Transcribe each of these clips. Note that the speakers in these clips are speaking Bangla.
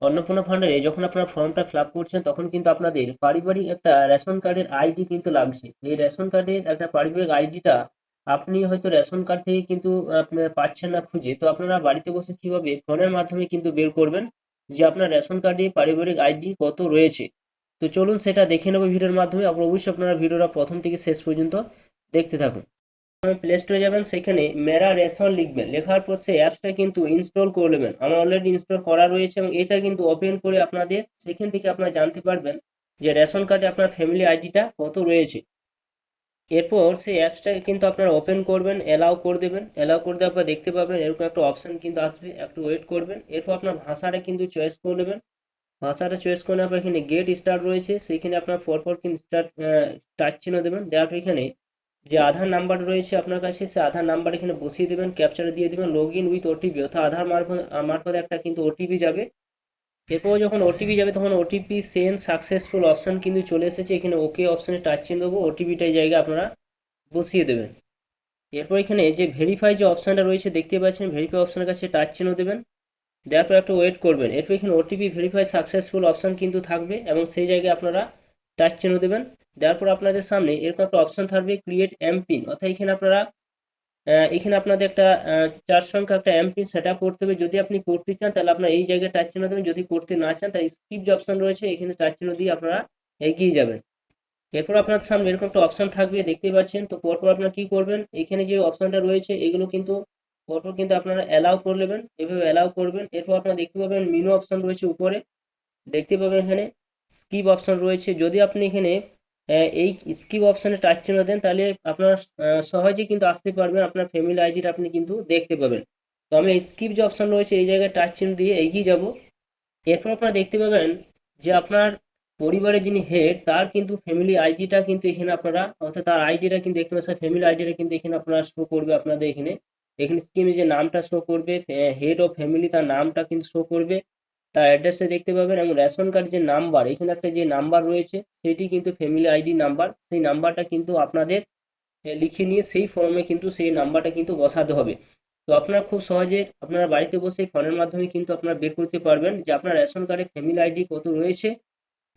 অন্নপূর্ণা ফান্ডে যখন আপনারা ফর্মটা ফিল আপ করছেন তখন কিন্তু আপনাদের পারিবারিক একটা রেশন কার্ডের আইডি কিন্তু লাগছে। এই রেশন কার্ডের একটা পারিবারিক আইডিটা আপনি হয়তো রেশন কার্ড থেকে কিন্তু আপনার পাচ্ছেন না খুঁজে, তো আপনারা বাড়িতে বসে কিভাবে ফোনের মাধ্যমে কিন্তু বের করবেন যে আপনার রেশন কার্ডে পারিবারিক আইডি কত রয়েছে। তো চলুন সেটা দেখে নেবো ভিডিওর মাধ্যমে। অবশ্যই আপনারা ভিডিওটা প্রথম থেকে শেষ পর্যন্ত দেখতে থাকুন। প্লে স্টোরে যাবেন, সেখানে মেরা রেশন লিখবেন, লেখার পর সেই অ্যাপসটা কিন্তু ইনস্টল করে নেবেন। আমার অলরেডি ইনস্টল করা রয়েছে এবং এটা কিন্তু ওপেন করে আপনাদের সেখান থেকে আপনারা জানতে পারবেন যে রেশন কার্ডে আপনার ফ্যামিলি আইডিটা কত রয়েছে। এরপর সেই অ্যাপসটাকে কিন্তু আপনারা ওপেন করবেন, অ্যালাউ করে দেবেন। অ্যালাউ করে দেওয়ার পর দেখতে পাবেন এরকম একটা অপশন কিন্তু আসবে, একটু ওয়েট করবেন। এরপর আপনার ভাষাটা কিন্তু চয়েস করে নেবেন। ভাষাটা চয়েস করে নেওয়ার পর এখানে গেট স্টার্ট রয়েছে, সেইখানে আপনার পরপর কিন্তু স্টার্ট টাচ চিহ্ন দেবেন। দেওয়ার পর এখানে যে আধার নাম্বার রয়েছে আপনার কাছে, সেই আধার নাম্বার এখানে বসিয়ে দেবেন, ক্যাপচারে দিয়ে দেবেন, লগ ইন উইথ ওটিপি, অর্থাৎ আধার মারফত একটা কিন্তু ওটিপি যাবে। এরপর যখন ওটিপি যাবে তখন ওটিপি সেন্ড সাকসেসফুল অপশন কিন্তু চলে এসেছে, এখানে ওকে অপশনে টাচ চিহ্ন দেবো, ওটিপিটা এই জায়গায় আপনারা বসিয়ে দেবেন। এরপর এখানে যে ভেরিফাই যে অপশনটা রয়েছে দেখতে পাচ্ছেন, ভেরিফাই অপশনের কাছে টাচ চিহ্ন দেবেন। দেওয়ার পর একটু ওয়েট করবেন। এরপর এখানে ওটিপি ভেরিফাই সাকসেসফুল অপশন কিন্তু থাকবে এবং সেই জায়গায় আপনারা টাচ চিহ্ন দেবেন। দেওয়ার পর আপনাদের সামনে এরকম একটা অপশন থাকবে ক্রিয়েট এমপিন, অর্থাৎ এখানে আপনারা এখানে আপনাদের একটা 4 সংখ্যা একটা এমপিন সেট আপ করতে হবে। যদি আপনি করতে চান তাহলে আপনারা এই জায়গায় টাচ চিহ্ন দেবেন, যদি করতে না চান তাহলে স্কিপ যে অপশন রয়েছে এখানে টাচ চিহ্ন দিয়ে আপনারা এগিয়ে যাবেন। এরপর আপনার সামনে এরকম একটা অপশন থাকবে দেখতে পাচ্ছেন। তো পরপর আপনারা কি করবেন, এখানে যে অপশনটা রয়েছে এগুলো কিন্তু পরপর কিন্তু আপনারা অ্যালাউ করে নেবেন, এভাবে অ্যালাউ করবেন। এরপর আপনারা দেখতে পাবেন মেনু অপশন রয়েছে উপরে, দেখতে পাবেন এখানে স্কিপ অপশন রয়েছে। যদি আপনি এখানে এই স্কিপ অপশনে টাচ চিহ্ন দেন তাহলে আপনারা সহজে কিন্তু আসতে পারবেন, আপনার ফ্যামিলি আইডিটা আপনি কিন্তু দেখতে পাবেন। তো আমি স্কিপ যে অপশন রয়েছে এই জায়গায় টাচ চিহ্ন দিয়ে এগিয়ে যাব। এরপর আপনারা দেখতে পাবেন যে আপনার পরিবারের যিনি হেড তার কিন্তু ফ্যামিলি আইডিটা কিন্তু এখানে আপনারা, অর্থাৎ তার আইডিটা কিন্তু দেখতে পাচ্ছেন, ফ্যামিলি আইডিটা কিন্তু এখানে আপনারা শো করবে আপনাদের এখানে। এখানে স্কিমে যে নামটা শো করবে, হেড অফ ফ্যামিলি তার নামটা কিন্তু শো করবে, তার অ্যাড্রেসে দেখতে পাবেন। এবং রেশন কার্ড যে নাম্বার এখানে একটা যে নাম্বার রয়েছে সেটি কিন্তু ফ্যামিলি আইডি নাম্বার, সেই নাম্বারটা কিন্তু আপনাদের লিখে নিয়ে সেই ফর্মে কিন্তু সেই নাম্বারটা কিন্তু বসাতে হবে। তো আপনারা খুব সহজে আপনারা বাড়িতে বসে ফোনের মাধ্যমে কিন্তু আপনারা বের করতে পারবেন যে আপনার রেশন কার্ডে ফ্যামিলি আইডি কত রয়েছে,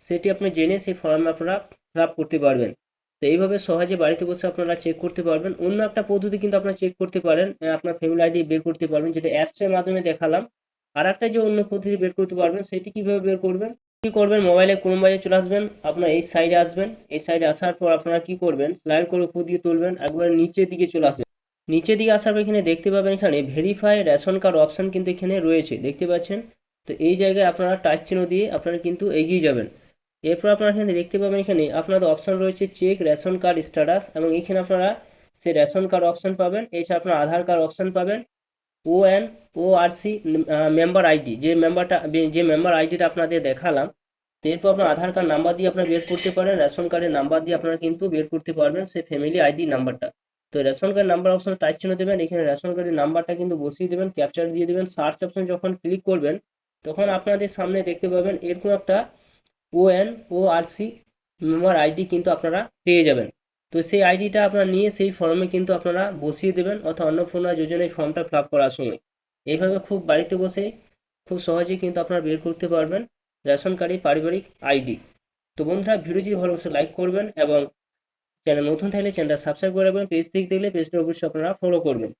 সেটি আপনি জেনে সেই ফর্ম আপনারা ফিল আপ করতে পারবেন। তো এইভাবে সহজে বাড়িতে বসে আপনারা চেক করতে পারবেন। অন্য একটা পদ্ধতি কিন্তু আপনারা চেক করতে পারেন, আপনার ফ্যামিলি আইডি বের করতে পারবেন, যেটা অ্যাপসের মাধ্যমে দেখালাম। আর একটা যে অন্য পদ্ধতি বের করতে পারবেন সেটি কিভাবে বের করবেন, কি করবেন, মোবাইলে ক্রোম চলে আসবেন, আপনার এই সাইডে আসবেন। এই সাইডে আসার পর আপনারা কি করবেন, স্লাইড করে উপর দিকে তুলবেন, একবার নিচের দিকে চলে আসবেন। নিচের দিকে আসার পর এখানে দেখতে পাবেন এখানে ভেরিফাই রেশন কার্ড অপশন কিন্তু এখানে রয়েছে দেখতে পাচ্ছেন। তো এই জায়গায় আপনারা টাচ চিহ্ন দিয়ে আপনারা কিন্তু এগিয়ে যাবেন। এরপর আপনারা এখানে দেখতে পাবেন এখানে আপনাদের অপশন রয়েছে চেক রেশন কার্ড স্ট্যাটাস, এবং এখানে আপনারা সেই রেশন কার্ড অপশন পাবেন। এছাড়া আপনার আধার কার্ড অপশন পাবেন, ওএন ওআরসি মেম্বার আইডি, যে মেম্বার আইডিটা আপনাদের দেখালাম। তো এরপর আপনার আধার কার্ড নাম্বার দিয়ে আপনারা বের করতে পারেন, রেশন কার্ডের নাম্বার দিয়ে আপনারা কিন্তু বের করতে পারবেন সেই ফ্যামিলি আইডি নাম্বারটা। তো ration card number option touch চিহ্ন দেবেন, এখানে রেশন কার্ডের নাম্বারটা কিন্তু বসিয়ে দেবেন, ক্যাপচার দিয়ে দেবেন। সার্চ অপশন যখন ক্লিক করবেন তখন আপনাদের সামনে দেখতে পাবেন এরকম একটা ওএনওআরসি মেম্বার আইডি কিন্তু আপনারা পেয়ে যাবেন। তো সেই আইডিটা আপনারা নিয়ে সেই ফর্মে কিন্তু আপনারা বসিয়ে দেবেন, অর্থাৎ অন্নপূর্ণা যোজনায় ফর্মটা ফিল আপ করার সময়। এইভাবে খুব বাড়িতে বসে খুব সহজেই কিন্তু আপনারা বের করতে পারবেন রেশন কার্ডের পারিবারিক আইডি। তো বন্ধুরা ভিডিও যদি ভালো অবশ্যই লাইক করবেন এবং চ্যানেল নতুন থাকলে চ্যানেলটা সাবস্ক্রাইব করে রাখবেন, পেজ থেকে দেখলে পেজটা অবশ্যই আপনারা ফলো করবেন।